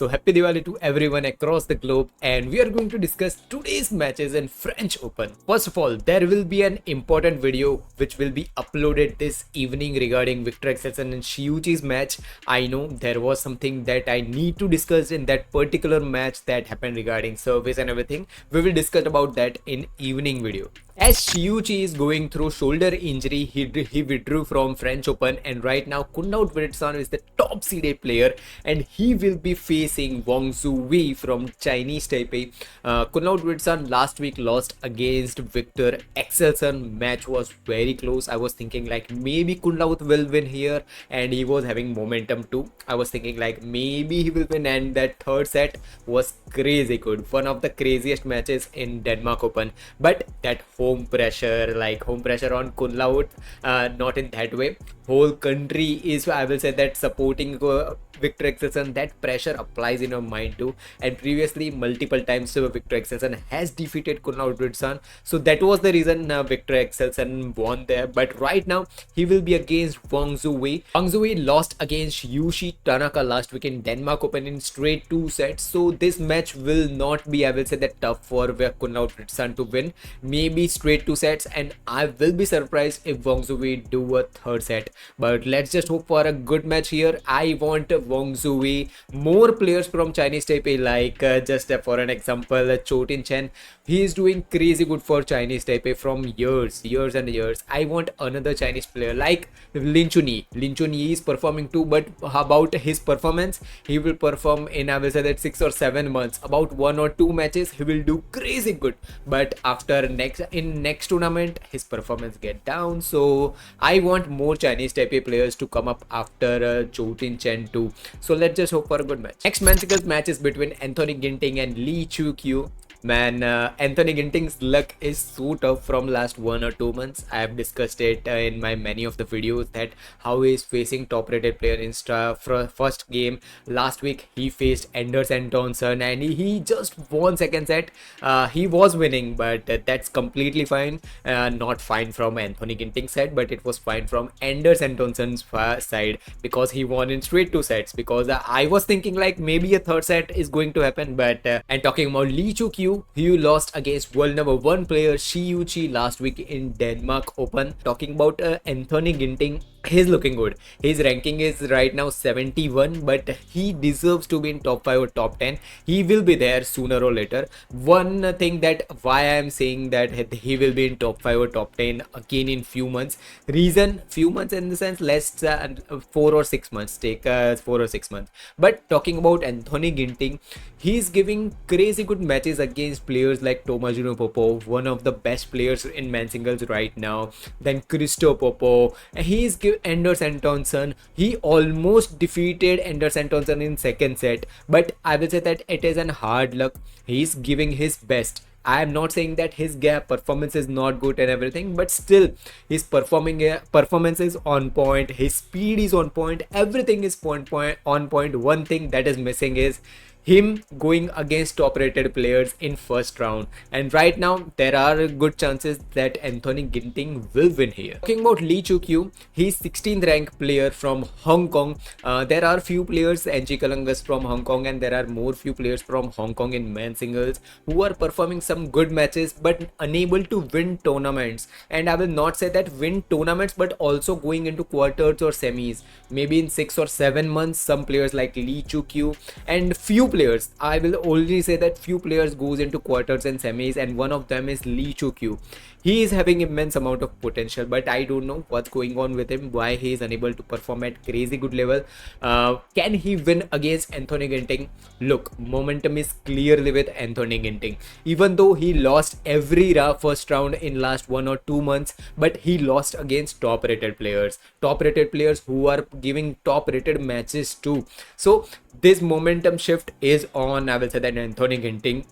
So happy Diwali to everyone across the globe, and we are going to discuss today's matches in French Open. First of all, there will be an important video which will be uploaded this evening regarding Victor Axelsen and Shiuchi's match. I know there was something that I need to discuss in that particular match that happened regarding service and everything. We will discuss about that in evening video. As Shiuchi is going through shoulder injury, he withdrew from French Open, and right now Kunlavut Vitidsarn is the top seeded player and he will be facing Wang Zhuwei from Chinese Taipei. Kunlavut Vitidsarn last week lost against Victor Axelsen. Match was very close. I was thinking like maybe Kunlavut will win here, and he was having momentum too. I was thinking like maybe he will win, and that third set was crazy good. One of the craziest matches in Denmark Open, but that home pressure on Kunlavut, not in that way. Whole country is, I will say, that supporting Victor Axelsen. That pressure applies in your mind too, and previously multiple times Victor Axelsen has defeated Kunlavut Vitidsarn, so that was the reason Victor Axelsen won there. But right now he will be against Wang Zhuwei. Wang Zhuwei lost against Yushi Tanaka last week in Denmark Open in straight 2 sets, so this match will not be, I will say, that tough for Kunlavut Vitidsarn to win. Maybe straight 2 sets, and I will be surprised if Wang Zhuwei do a third set. But let's just hope for a good match here. I want Wang Zhuwei, more players from Chinese Taipei, like just for an example, Chotin Chen. He is doing crazy good for Chinese Taipei from years and years. I want another Chinese player like Lin Chunyi. Lin Chunyi is performing too, but how about his performance? He will perform in, I will say, that 6 or 7 months. About 1 or 2 matches he will do crazy good, but after next tournament his performance get down. So I want more Chinese Taipei players to come up after Chotin Chen too. So let's just hope for a good match. Next men's match is between Anthony Ginting and Lee Cheuk. Man, Anthony Ginting's luck is so tough from last 1 or 2 months. I have discussed it in my many of the videos that how he is facing top rated player in first game. Last week he faced Anders Antonsen and he just won second set. He was winning, but that's completely fine. Not fine from Anthony Ginting's side, but it was fine from Anders Antonsen's side, because he won in straight 2 sets. Because I was thinking like maybe a third set is going to happen, but and talking about Lee Cheuk, he lost against world number 1 player Shiuchi last week in Denmark Open. Talking about Anthony Ginting, he's looking good. His ranking is right now 71, but he deserves to be in top 5 or top 10. He will be there sooner or later. One thing that why I am saying that he will be in top 5 or top 10 again in few months. Reason, few months in the sense less 4 or 6 months. Take 4 or 6 months. But talking about Anthony Ginting, he's giving crazy good matches against players like Tomasz Popov, one of the best players in men's singles right now. Then Christo Popov, and he's Anders Antonsen. He almost defeated Anders Antonsen in second set, but I will say that it is an hard luck. He's giving his best. I am not saying that his performance is not good and everything, but still his performance is on point. His speed is on point. Everything is on point. One thing that is missing is him going against top rated players in first round, and right now there are good chances that Anthony Ginting will win here. Talking about Lee Cheuk, he's 16th ranked player from Hong Kong. There are few players, NG Kalangas from Hong Kong, and there are more few players from Hong Kong in men's singles who are performing some good matches but unable to win tournaments. And I will not say that win tournaments, but also going into quarters or semis. Maybe in 6 or 7 months, some players like Lee Cheuk and few players, I will only say that few players goes into quarters and semis, and one of them is Lee Cheuk. He is having immense amount of potential, but I don't know what's going on with him, why he is unable to perform at crazy good level. Can he win against Anthony Ginting? Look, momentum is clearly with Anthony Ginting. Even though he lost every first round in last 1 or 2 months, but he lost against top rated players who are giving top rated matches too. So this momentum shift is on, I will say, that Anthony Ginting.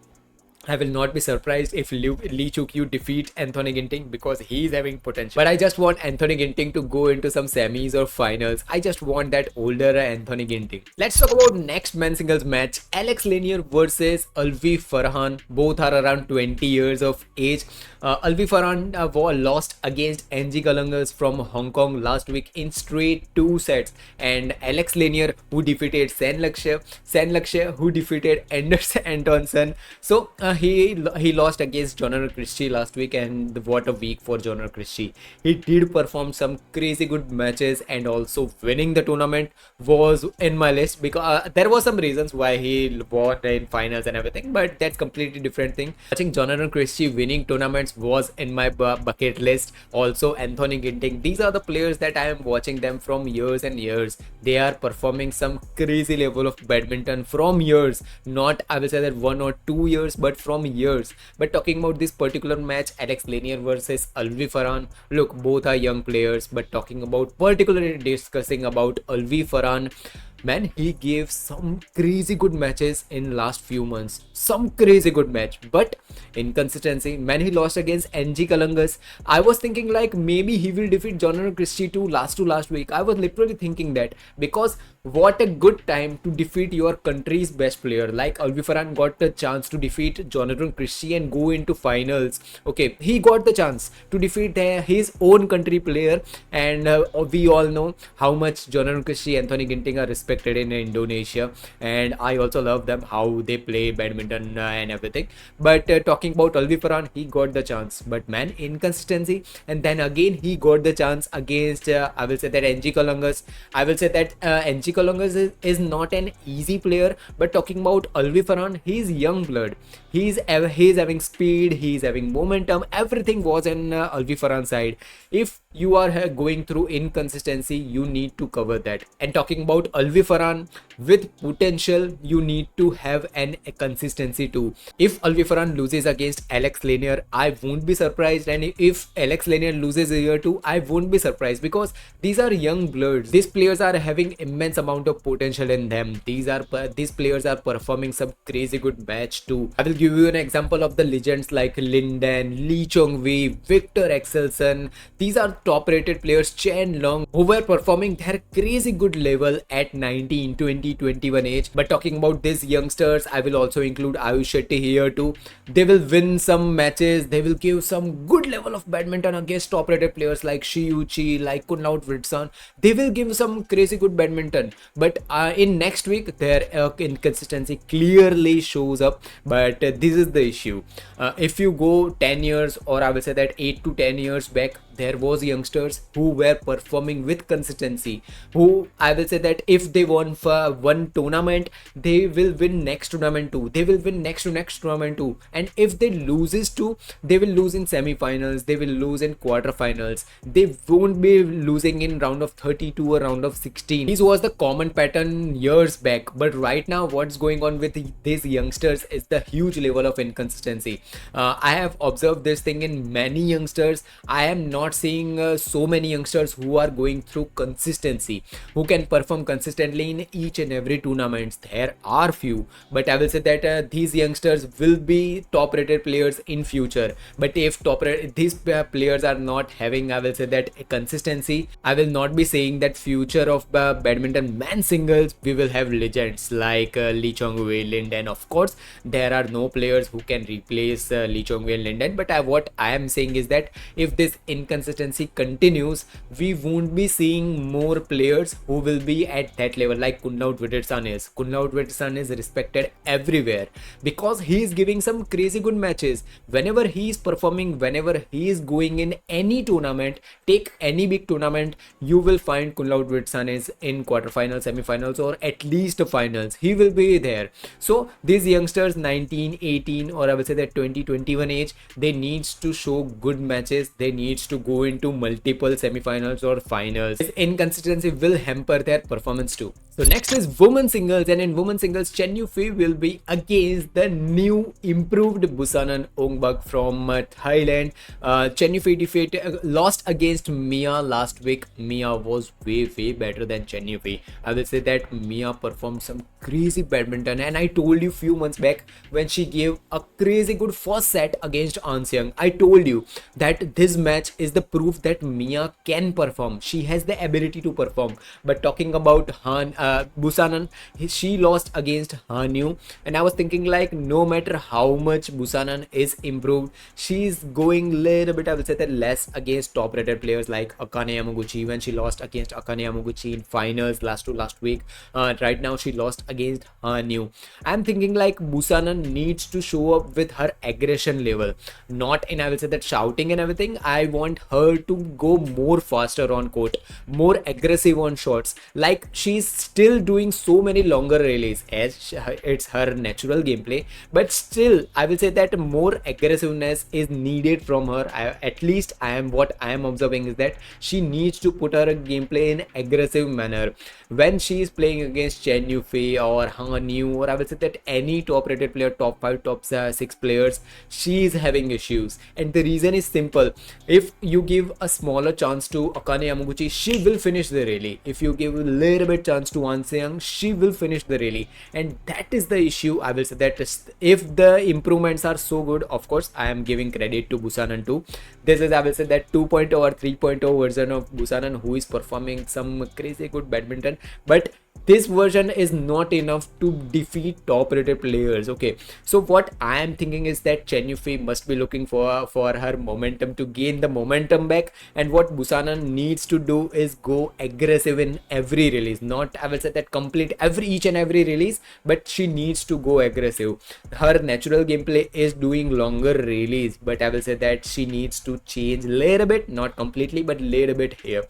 I will not be surprised if Lee Cheuk defeat Anthony Ginting because he is having potential. But I just want Anthony Ginting to go into some semis or finals. I just want that older Anthony Ginting. Let's talk about next men's singles match. Alex Lanier versus Alwi Farhan. Both are around 20 years of age. Alwi Farhan lost against NG Kalangas from Hong Kong last week in straight 2 sets. And Alex Lanier, who defeated Sen Lakshya, who defeated Anders Antonsen. So he lost against Jonathan Christie last week, and what a week for Jonathan Christie. He did perform some crazy good matches, and also winning the tournament was in my list because there was some reasons why he won in finals and everything, but that's completely different thing. Watching Jonathan Christie winning tournaments was in my bucket list. Also Anthony Ginting, these are the players that I am watching them from years and years. They are performing some crazy level of badminton from years, not I will say that 1 or 2 years, but from years. But talking about this particular match, Alex Lanier versus Alwi Farhan, look, both are young players, but talking about particularly discussing about Alwi Farhan, man, he gave some crazy good matches in last few months. Some crazy good match, but inconsistency. Man, he lost against NG Kalangas. I was thinking like maybe he will defeat Jonathan Christie too last week. I was literally thinking that, because what a good time to defeat your country's best player. Like Alwi Farhan got the chance to defeat Jonathan Christie and go into finals. Okay, he got the chance to defeat his own country player, and we all know how much Jonathan Christie, Anthony Ginting are respected in Indonesia, and I also love them, how they play badminton and everything. But talking about Alwi Farhan, he got the chance, but man, inconsistency. And then again he got the chance against I will say that NG Kalangas. I will say that NG Kalangas is not an easy player, but talking about Alwi Farhan, he is young blood. He's having speed, he's having momentum, everything was in Alwi Farhan's side. If you are going through inconsistency, you need to cover that. And talking about Alwi Farhan, with potential, you need to have a consistency too. If Alwi Farhan loses against Alex Lanier, I won't be surprised, and if Alex Lanier loses here too, I won't be surprised, because these are young bloods. These players are having immense amount of potential in them. These players are performing some crazy good match too. I will give you an example of the legends like Linden, Lee Chong Wei, Victor Axelsen. These are top rated players, Chen Long, who were performing their crazy good level at 19, 20, 21 age. But talking about these youngsters, I will also include Ayush Shetty here too. They will win some matches, they will give some good level of badminton against top rated players like Chen Yu, like Kunlavut Vitidsarn. They will give some crazy good badminton, but in next week their inconsistency clearly shows up. But this is the issue. If you go 10 years, or I will say that 8 to 10 years back, there was youngsters who were performing with consistency, who I will say that if they won for one tournament, they will win next tournament too, they will win next to next tournament too. And if they loses too, they will lose in semi-finals, they will lose in quarterfinals, they won't be losing in round of 32 or round of 16. This was the common pattern years back, but right now what's going on with these youngsters is the huge level of inconsistency. I have observed this thing in many youngsters. I am not seeing so many youngsters who are going through consistency, who can perform consistently in each and every tournament. There are few, but I will say that these youngsters will be top rated players in future. But if these players are not having, I will say that, a consistency, I will not be saying that future of badminton man singles we will have legends like Lee Chong Wei, Linden. Of course there are no players who can replace Lee Chong Wei and Linden, but what I am saying is that if this inconsistency continues, we won't be seeing more players who will be at that level like Kunlavut Vitidsarn is. Kunlavut Vitidsarn is respected everywhere because he is giving some crazy good matches. Whenever he is performing, whenever he is going in any tournament, take any big tournament, you will find Kunlavut Vitidsarn is in quarterfinals, semi-finals, or at least finals. He will be there. So these youngsters 19, 18, or I will say that 20, 21 age, they needs to show good matches. They needs to go into multiple semi-finals or finals. This inconsistency will hamper their performance too. So next is women singles, and in women singles, Chen Yu Fei will be against the new improved Busanan Ong from Thailand. Chen Yu Fei lost against Mia last week. Mia was way better than Chen Yu Fei. I will say that Mia performed some crazy badminton, and I told you few months back when she gave a crazy good first set against Anseung. I told you that this match is the proof that Mia can perform. She has the ability to perform. But talking about Busanan, she lost against Hanyu, and I was thinking like no matter how much Busanan is improved, she's going little bit, I will say that, less against top rated players like Akane Yamaguchi when she lost against Akane Yamaguchi in finals last week. Right now she lost against Hanyu. I'm thinking like Busanan needs to show up with her aggression level, not in, I will say that, shouting and everything. I want her to go more faster on court, more aggressive on shots. Like she's still doing so many longer rallies as it's her natural gameplay, but still I will say that more aggressiveness is needed from her. At least what I am observing is that she needs to put her gameplay in aggressive manner when she is playing against Chen Yu Fei or Hanyu, or I will say that any top rated player, top 5, top 6 players. She is having issues, and the reason is simple. If you give a smaller chance to Akane Yamaguchi, she will finish the rally. If you give a little bit chance to Anseung, she will finish the rally, and that is the issue. I will say that if the improvements are so good, of course I am giving credit to Busanan too. This is, I will say that, 2.0 or 3.0 version of Busanan who is performing some crazy good badminton, but this version is not enough to defeat top rated players. Okay, so what I am thinking is that Chen Yu Fei must be looking for her momentum, to gain the momentum back, and what Busanan needs to do is go aggressive in every release. Not, I will say that, complete each and every release, but she needs to go aggressive. Her natural gameplay is doing longer release, but I will say that she needs to change little bit, not completely but little bit here.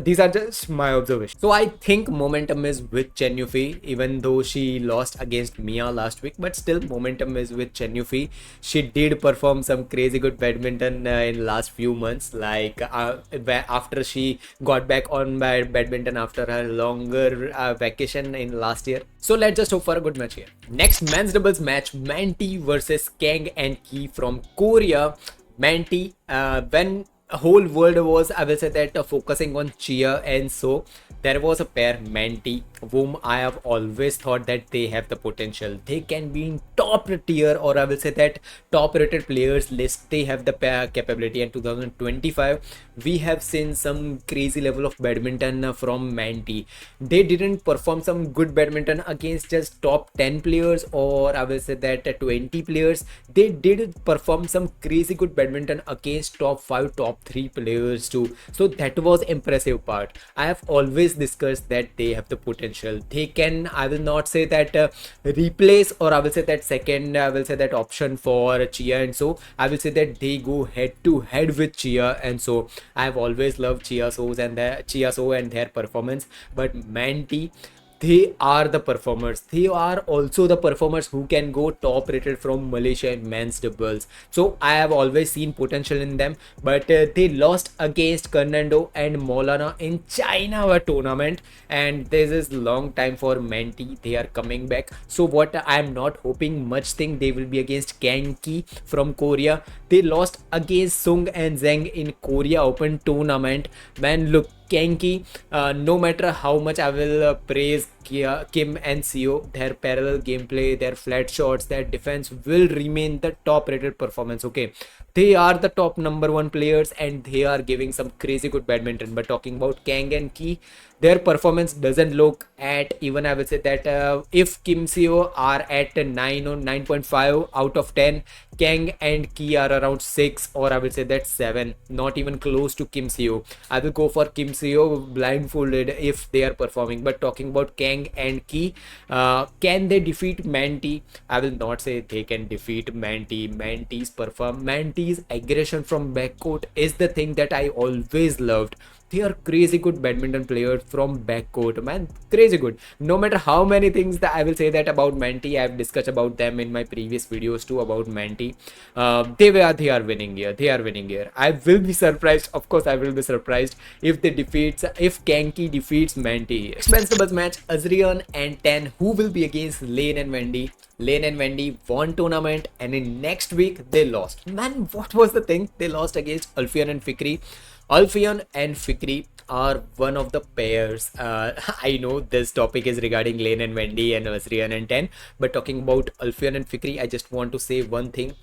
These are just my observations. So I think momentum is with Chen Yu Fei, even though she lost against Mia last week, but still momentum is with Chen Yu Fei. She did perform some crazy good badminton in last few months, like after she got back on badminton after her longer vacation in last year. So let's just hope for a good match here. Next men's doubles match, Manti versus Kang and Ki from Korea. Manti, when whole world was, I will say that, focusing on Chia and So, there was a pair, Manti, whom I have always thought that they have the potential. They can be in top tier, or I will say that top rated players list. They have the pair capability. In 2025 we have seen some crazy level of badminton from Manti. They didn't perform some good badminton against just top 10 players, or I will say that 20 players. They did perform some crazy good badminton against top 5, top 3 players too. So that was impressive part. I have always discussed that they have the potential. They can, I will not say that replace, or I will say that second, I will say that option for Chia and So. I will say that they go head to head with Chia and So. I have always loved Chia So and their performance, but Manti, they are the performers. They are also the performers who can go top rated from Malaysia in men's doubles. So I have always seen potential in them, but they lost against Fernando and Maulana in China tournament, and this is long time for Manti. They are coming back. So what I am not hoping much thing they will be against Kang Ki from Korea. They lost against Sung and Zheng in Korea Open tournament. Man, look, Kang Ki, no matter how much I will praise Kim and Seo, their parallel gameplay, their flat shots, their defense will remain the top rated performance. Okay, they are the top #1 players and they are giving some crazy good badminton. But talking about Kang and Ki, their performance doesn't look at, even I will say that if Kim Seo are at 9 or 9.5 out of 10, Kang and Ki are around 6, or I will say that 7, not even close to Kim Seo. I will go for Kim Seo blindfolded if they are performing. But talking about Kang and Ki, can they defeat Manti? I will not say they can defeat Manti. Manti's aggression from backcourt is the thing that I always loved. they are crazy good badminton players from backcourt, man, crazy good. No matter how many things that I will say that about Manti, I've discussed about them in my previous videos too about Manti. They are winning here. They are winning here. I will be surprised. Of course, I will be surprised if Kanki defeats Manti. Next men's doubles match, Azryin and 10, who will be against Lane and Vendy. Lane and Vendy won tournament, and in next week they lost. Man, what was the thing? They lost against Alfian and Fikri. Alfian and Fikri are one of the pairs. I know this topic is regarding Lane and Vendy and Azryin and 10, but talking about Alfian and Fikri, I just want to say one thing.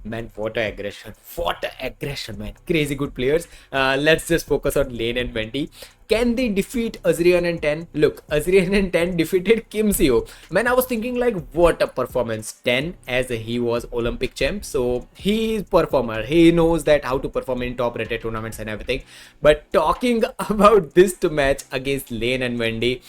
Man, what a aggression. What a aggression, man. Crazy good players. Let's just focus on Lane and Vendy. Can they defeat Azryin and 10? Look, Azryin and 10 defeated Kim Seo. Man, I was thinking like, what a performance. 10, as he was Olympic champ, so he is performer. He knows that how to perform in top rated tournaments and everything. But talking about this match against Lane and Vendy,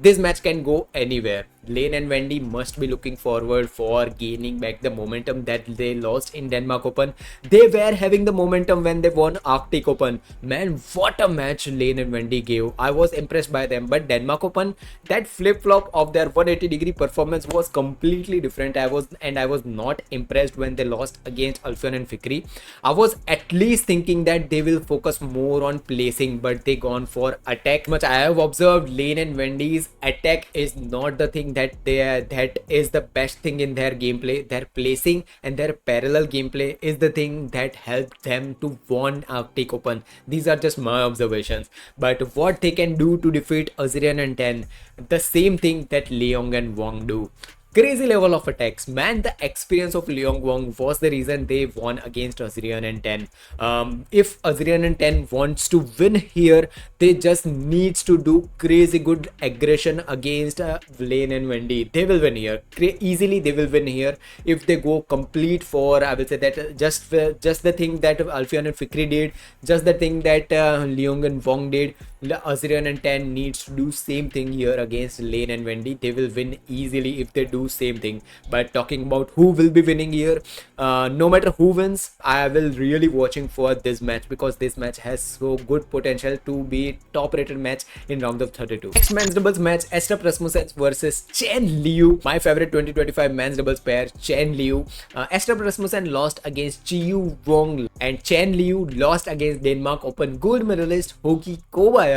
this match can go anywhere. Lane and Vendy must be looking forward for gaining back the momentum that they lost in Denmark Open. They were having the momentum when they won Arctic Open. Man, what a match Lane and Vendy gave. I was impressed by them. But Denmark Open, that flip-flop of their 180-degree performance was completely different. I was not impressed when they lost against Alfian and Fikri. I was at least thinking that they will focus more on placing, but they gone for attack. Much I have observed, Lane and Vendy's attack is not the thing that is the best thing in their gameplay. Their placing and their parallel gameplay is the thing that helped them to win Arctic Open. These are just my observations. But what they can do to defeat Azryin and 10, the same thing that Leong and Wong do. Crazy level of attacks, man. The experience of Leong Wong was the reason they won against Azryin and 10. If Azryin and 10 wants to win here, they just needs to do crazy good aggression against Lane and Vendy. They will win here easily. They will win here if they go complete for, I will say that just the thing that Alfian and Fikri did, just the thing that Leong and Wong did. Azryin and 10 needs to do same thing here against Lane and Vendy. They will win easily if they do same thing. But talking about who will be winning here, no matter who wins, I will really watching for this match because this match has so good potential to be top rated match in round of 32. Next men's doubles match, Astrup Rasmussen versus Chen Liu. My favorite 2025 men's doubles pair, Chen Liu. Astrup Rasmussen lost against Chiyu Wong and Chen Liu lost against Denmark Open gold medalist Hoki Kobayashi.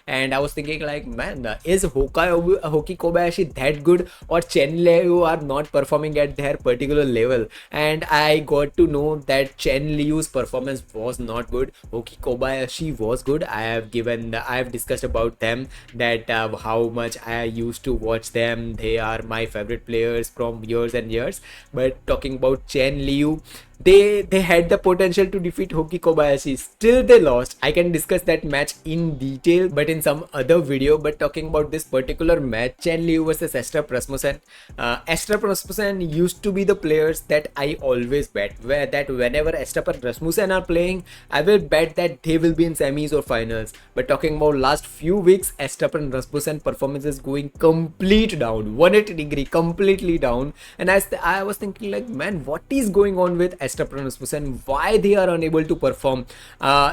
And I was thinking like, man, is Hoki Kobayashi that good, or Chen Liu are not performing at their particular level? And I got to know that Chen Liu's performance was not good. Hoki Kobayashi was good. I have discussed about them that how much I used to watch them. They are my favorite players from years and years. But talking about Chen Liu, they had the potential to defeat Hoki Kobayashi. Still they lost. I can discuss that match in detail but in some other video. But talking about this particular match, Chen Liu versus Astrup Rasmussen. Astrup Rasmussen used to be the players that I always bet, where that whenever Astrup and Rasmussen are playing, I will bet that they will be in semis or finals. But talking about last few weeks, Astrup and Rasmussen performance is going complete down, 180-degree completely down. And I was thinking like, man, what is going on with Astrup and Rasmussen? Why they are unable to perform?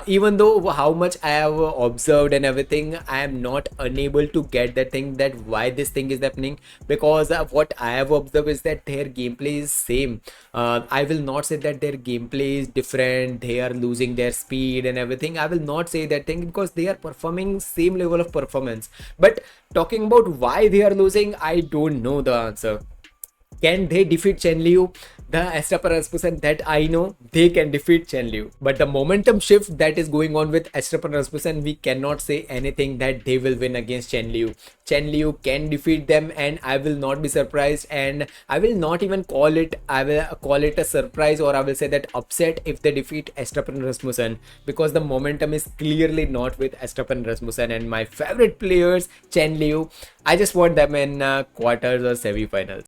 Even though how much I have observed and everything, I am not unable to get that thing, that why this thing is happening. Because what I have observed is that their gameplay is same. I will not say that their gameplay is different, they are losing their speed and everything. I will not say that thing because they are performing same level of performance. But talking about why they are losing, I don't know the answer. Can they defeat Chen Liu? The Astrup Rasmussen that I know, they can defeat Chen Liu. But the momentum shift that is going on with Astrup Rasmussen, we cannot say anything that they will win against Chen Liu. Chen Liu can defeat them and I will not be surprised, and I will not even call it, I will call it a surprise, or I will say that upset if they defeat Astrup Rasmussen, because the momentum is clearly not with Astrup Rasmussen. And my favorite players, Chen Liu, I just want them in quarters or semi-finals.